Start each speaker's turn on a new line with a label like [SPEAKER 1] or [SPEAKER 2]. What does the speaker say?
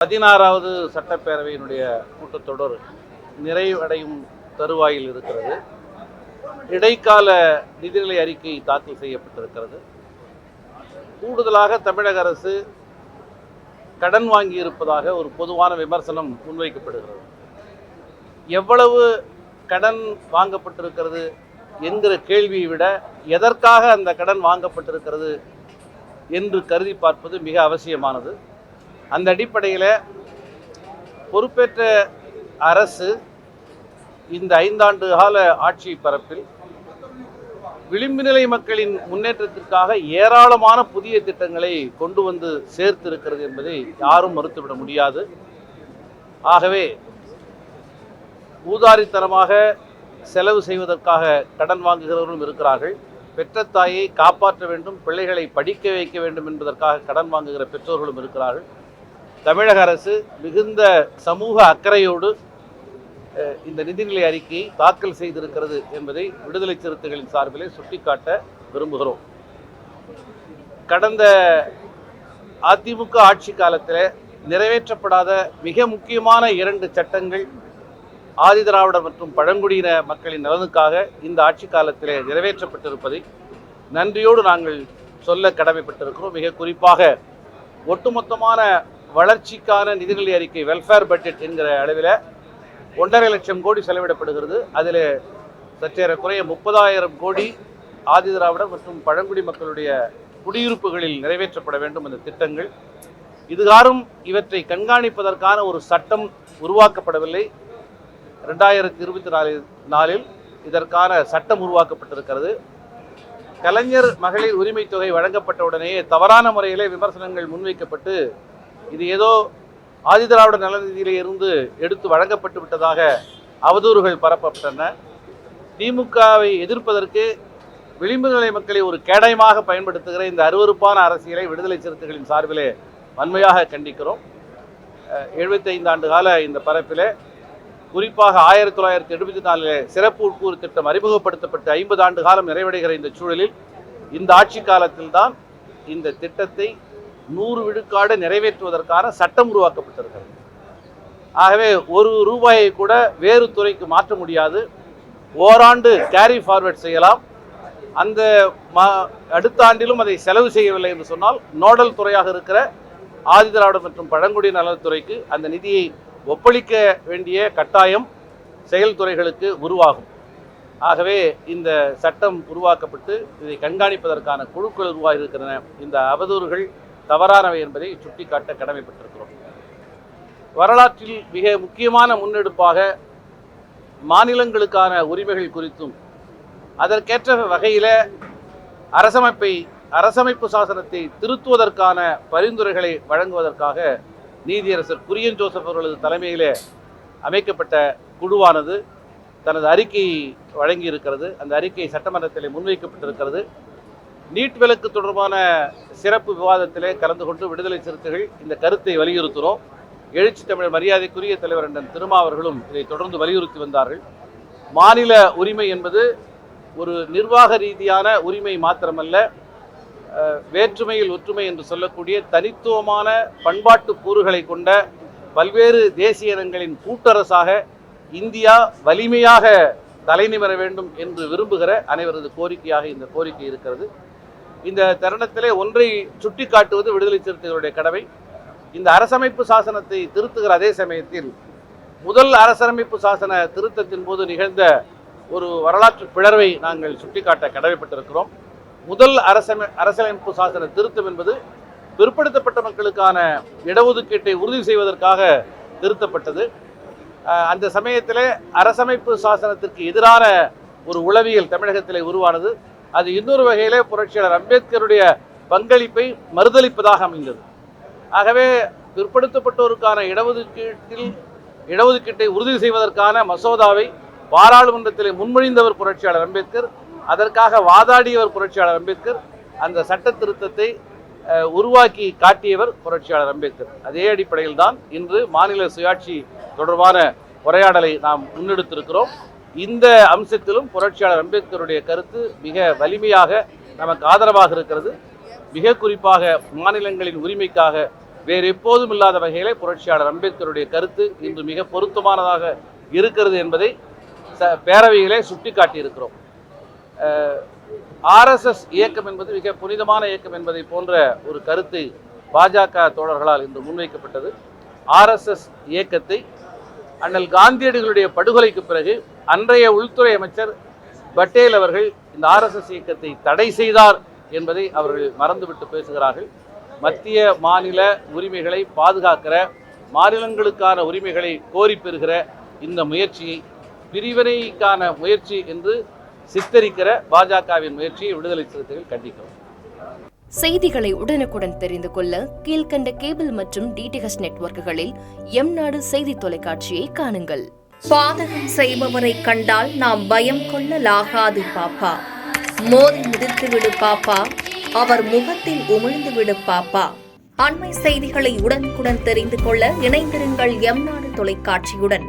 [SPEAKER 1] 16வது சட்டப்பேரவையினுடைய கூட்டத்தொடர் நிறைவடையும் தருவாயில் இருக்கிறது. இடைக்கால நிதிநிலை அறிக்கை தாக்கல் செய்யப்பட்டிருக்கிறது. கூடுதலாக தமிழக அரசு கடன் வாங்கியிருப்பதாக ஒரு பொதுவான விமர்சனம் முன்வைக்கப்படுகிறது. எவ்வளவு கடன் வாங்கப்பட்டிருக்கிறது என்கிற கேள்வியை விட எதற்காக அந்த கடன் வாங்கப்பட்டிருக்கிறது என்று கருதி பார்ப்பது மிக அவசியமானது. அந்த அடிப்படையில் பொறுப்பேற்ற அரசு இந்த 5 ஆண்டு கால ஆட்சி பரப்பில் விளிம்பு நிலை மக்களின் முன்னேற்றத்திற்காக ஏராளமான புதிய திட்டங்களை கொண்டு வந்து சேர்த்திருக்கிறது என்பதை யாரும் மறுத்துவிட முடியாது. ஆகவே ஊதாரித்தனமாக செலவு செய்வதற்காக கடன் வாங்குகிறவர்களும் இருக்கிறார்கள். பெற்ற தாயை காப்பாற்ற வேண்டும், பிள்ளைகளை படிக்க வைக்க வேண்டும் என்பதற்காக கடன் வாங்குகிற பெற்றோர்களும் இருக்கிறார்கள். தமிழக அரசு மிகுந்த சமூக அக்கறையோடு இந்த நிதிநிலை அறிக்கையை தாக்கல் செய்திருக்கிறது என்பதை விடுதலை சிறுத்தைகளின் சார்பிலே சுட்டிக்காட்ட விரும்புகிறோம். கடந்த அதிமுக ஆட்சி காலத்தில் நிறைவேற்றப்படாத மிக முக்கியமான 2 சட்டங்கள் ஆதிதிராவிடர் மற்றும் பழங்குடியின மக்களின் நலனுக்காக இந்த ஆட்சி காலத்தில் நிறைவேற்றப்பட்டிருப்பதை நன்றியோடு நாங்கள் சொல்ல கடமைப்பட்டிருக்கிறோம். மிக குறிப்பாக ஒட்டுமொத்தமான வளர்ச்சிக்கான நிதிநிலை அறிக்கை வெல்ஃபேர் பட்ஜெட் என்கிற அளவில் 1.5 லட்சம் கோடி செலவிடப்படுகிறது. அதில் சற்றேறக்குறைய 30,000 கோடி ஆதிதிராவிடர் மற்றும் பழங்குடி மக்களுடைய குடியிருப்புகளில் நிறைவேற்றப்பட வேண்டும் அந்த திட்டங்கள். இதுகாரும் இவற்றை கண்காணிப்பதற்கான ஒரு சட்டம் உருவாக்கப்படவில்லை. 2024 இதற்கான சட்டம் உருவாக்கப்பட்டிருக்கிறது. கலைஞர் மகளிர் உரிமை தொகை வழங்கப்பட்ட உடனேயே தவறான முறையிலே விமர்சனங்கள் முன்வைக்கப்பட்டு இது ஏதோ ஆதிதிராவிடர் நலநிதியிலே இருந்து எடுத்து வழங்கப்பட்டு விட்டதாக அவதூறுகள் பரப்பப்பட்டன. திமுகவை எதிர்ப்பதற்கு விளிம்பு நிலை மக்களை ஒரு கேடயமாக பயன்படுத்துகிற இந்த அருவருப்பான அரசியலை விடுதலை சிறுத்தைகளின் சார்பிலே வன்மையாக கண்டிக்கிறோம். 75 ஆண்டு கால இந்த பரப்பிலே குறிப்பாக 1974 சிறப்பு உட்கூறு திட்டம் அறிமுகப்படுத்தப்பட்டு 50 ஆண்டு காலம் நிறைவடைகிற இந்த சூழலில் இந்த ஆட்சி காலத்தில்தான் இந்த திட்டத்தை 100 விழுக்காடு நிறைவேற்றுவதற்கான சட்டம் உருவாக்கப்பட்டிருக்கிறது. ஆகவே ₹1 கூட வேறு துறைக்கு மாற்ற முடியாது. ஓராண்டு கேரி ஃபார்வர்ட் செய்யலாம். அந்த அடுத்த ஆண்டிலும் அதை செலவு செய்யவில்லை என்று சொன்னால் நோடல் துறையாக இருக்கிற ஆதிதிராவிடர் மற்றும் பழங்குடியின நலத்துறைக்கு அந்த நிதியை ஒப்பளிக்க வேண்டிய கட்டாயம் செயல்துறைகளுக்கு உருவாகும். ஆகவே இந்த சட்டம் உருவாக்கப்பட்டு இதை கண்காணிப்பதற்கான குழுக்கள் உருவாகி இருக்கின்றன. இந்த அவதூறுகள் தவறானவை என்பதை சுட்டிக்காட்ட கடமைப்பட்டிருக்கிறோம். வரலாற்றில் மிக முக்கியமான முன்னெடுப்பாக மாநிலங்களுக்கான உரிமைகள் குறித்தும் அதற்கேற்ற வகையில் அரசமைப்பு சாசனத்தை திருத்துவதற்கான பரிந்துரைகளை வழங்குவதற்காக நீதியரசர் குரியன் ஜோசப் அவர்களது தலைமையிலே அமைக்கப்பட்ட குழுவானது தனது அறிக்கையை வழங்கியிருக்கிறது. அந்த அறிக்கை சட்டமன்றத்தில் முன்வைக்கப்பட்டிருக்கிறது. நீட் விலக்கு தொடர்பான சிறப்பு விவாதத்திலே கலந்து கொண்டு விடுதலை சிறுத்தைகள் இந்த கருத்தை வலியுறுத்துகிறோம். எழுச்சி தமிழர் மரியாதைக்குரிய தலைவர் அண்ணன் திருமாவர்களும் இதை தொடர்ந்து வலியுறுத்தி வந்தார்கள். மாநில உரிமை என்பது ஒரு நிர்வாக ரீதியான உரிமை மாத்திரமல்ல, வேற்றுமையில் ஒற்றுமை என்று சொல்லக்கூடிய தனித்துவமான பண்பாட்டு கூறுகளை கொண்ட பல்வேறு தேசிய இனங்களின் கூட்டரசாக இந்தியா வலிமையாக தலைநிமிர வேண்டும் என்று விரும்புகிற அனைவரது கோரிக்கையாக இந்த கோரிக்கை இருக்கிறது. இந்த தருணத்திலே ஒன்றை சுட்டிக்காட்டுவது விடுதலை சிறுத்தைகளுடைய கடமை. இந்த அரசமைப்பு சாசனத்தை திருத்துகிற அதே சமயத்தில் முதல் அரசமைப்பு சாசன திருத்தத்தின் போது நிகழ்ந்த ஒரு வரலாற்று பிளர்வை நாங்கள் சுட்டிக்காட்ட கடமைப்பட்டிருக்கிறோம். முதல் அரசமைப்பு சாசன திருத்தம் என்பது பிற்படுத்தப்பட்ட மக்களுக்கான இடஒதுக்கீட்டை உறுதி செய்வதற்காக திருத்தப்பட்டது. அந்த சமயத்திலே அரசமைப்பு சாசனத்திற்கு எதிரான ஒரு உளவியல் தமிழகத்திலே உருவானது. அது இன்னொரு வகையிலே புரட்சியாளர் அம்பேத்கருடைய பங்களிப்பை மறுதளிப்பதாக அமைந்தது. ஆகவே பிற்படுத்தப்பட்டோருக்கான இடஒதுக்கீட்டை உறுதி செய்வதற்கான மசோதாவை பாராளுமன்றத்தில் முன்மொழிந்தவர் புரட்சியாளர் அம்பேத்கர். அதற்காக வாதாடியவர் புரட்சியாளர் அம்பேத்கர். அந்த சட்ட திருத்தத்தை உருவாக்கி காட்டியவர் புரட்சியாளர் அம்பேத்கர். அதே அடிப்படையில் தான் இன்று மாநில சுயாட்சி தொடர்பான உரையாடலை நாம் முன்னெடுத்திருக்கிறோம். இந்த அம்சத்திலும் புரட்சியாளர் அம்பேத்கருடைய கருத்து மிக வலிமையாக நமக்கு ஆதரவாக இருக்கிறது. மிக குறிப்பாக மாநிலங்களின் உரிமைக்காக வேறு எப்போதும் இல்லாத வகையிலே புரட்சியாளர் அம்பேத்கருடைய கருத்து இன்று மிக பொருத்தமானதாக இருக்கிறது என்பதை பேரவையிலே சுட்டிக்காட்டியிருக்கிறோம். ஆர்எஸ்எஸ் இயக்கம் என்பது மிக புனிதமான இயக்கம் என்பதை போன்ற ஒரு கருத்து பாஜக தோழர்களால் இன்று முன்வைக்கப்பட்டது. ஆர்எஸ்எஸ் இயக்கத்தை அண்ணல் காந்தியடிகளுடைய படுகொலைக்கு பிறகு அன்றைய உள்துறை அமைச்சர் பட்டேல் அவர்கள் இந்த ஆர்எஸ்எஸ் இயக்கத்தை தடை செய்தார் என்பதை அவர்கள் மறந்துவிட்டு பேசுகிறார்கள். மத்திய மாநில உரிமைகளை பாதுகாக்கிற, மாநிலங்களுக்கான உரிமைகளை கோரி பெறுகிற இந்த முயற்சியை பிரிவினைக்கான முயற்சி என்று சித்தரிக்கிற பாஜகவின் முயற்சியை விடுதலை சிறுத்தைகள் கண்டிக்கிறோம்.
[SPEAKER 2] செய்திகளை உடனுக்குடன் தெரிந்து கொள்ள கீழ்கண்ட கேபிள் மற்றும் டிடிஎச் நெட்வொர்க்குகளில் எம்நாடு செய்தி தொலைக்காட்சியை காணுங்கள்.
[SPEAKER 3] பாதகம் செய்பவரை கண்டால் நாம் பயம் கொள்ளலாகாது பாப்பா. மோதி மிதித்து விடு பாப்பா, அவர் முகத்தில் உமிழ்ந்து விடு பாப்பா. அண்மை செய்திகளை உடனுக்குடன் தெரிந்து கொள்ள இணைந்திருங்கள் எம்நாடு தொலைக்காட்சியுடன்.